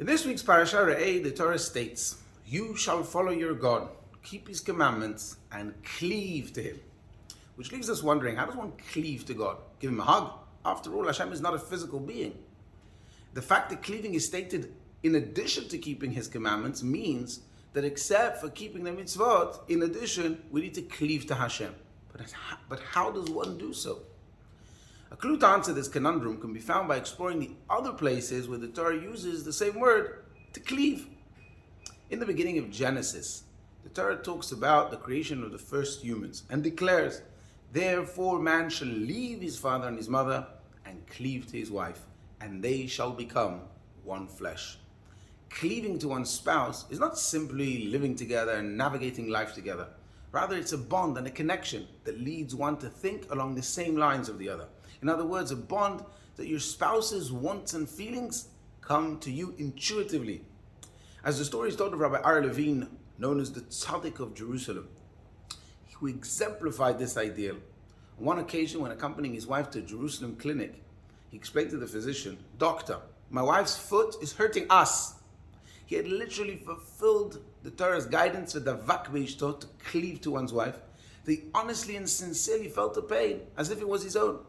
In this week's Parashat Re'eh, the Torah states, "You shall follow your God, keep His commandments, and cleave to Him." Which leaves us wondering, how does one cleave to God? Give Him a hug? After all, Hashem is not a physical being. The fact that cleaving is stated in addition to keeping His commandments means that except for keeping the mitzvot, in addition, we need to cleave to Hashem. But how does one do so? A clue to answer this conundrum can be found by exploring the other places where the Torah uses the same word, to cleave. In the beginning of Genesis, the Torah talks about the creation of the first humans and declares, "Therefore man shall leave his father and his mother and cleave to his wife, and they shall become one flesh." Cleaving to one's spouse is not simply living together and navigating life together. Rather, it's a bond and a connection that leads one to think along the same lines of the other. In other words, a bond that your spouse's wants and feelings come to you intuitively. As the story is told of Rabbi Levine, known as the Tzaddik of Jerusalem, who exemplified this ideal. On one occasion, when accompanying his wife to a Jerusalem clinic, he explained to the physician, "Doctor, my wife's foot is hurting us." He had literally fulfilled the Torah's guidance for the vakbeishto, to cleave to one's wife. They honestly and sincerely felt the pain as if it was his own.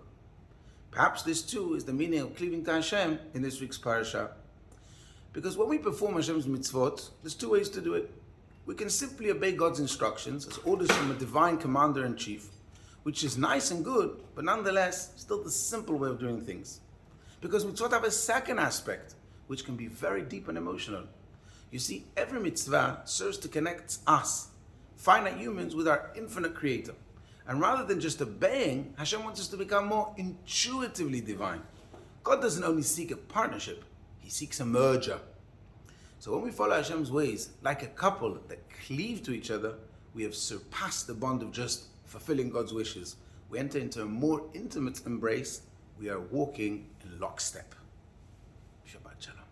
Perhaps this too is the meaning of cleaving to Hashem in this week's parasha. Because when we perform Hashem's mitzvot, there's two ways to do it. We can simply obey God's instructions as orders from a divine commander-in-chief, which is nice and good, but nonetheless still the simple way of doing things. Because mitzvot have a second aspect, which can be very deep and emotional. You see, every mitzvah serves to connect us, finite humans, with our infinite creator. And rather than just obeying, Hashem wants us to become more intuitively divine. God doesn't only seek a partnership, He seeks a merger. So when we follow Hashem's ways, like a couple that cleave to each other, we have surpassed the bond of just fulfilling God's wishes. We enter into a more intimate embrace. We are walking in lockstep. Shabbat Shalom.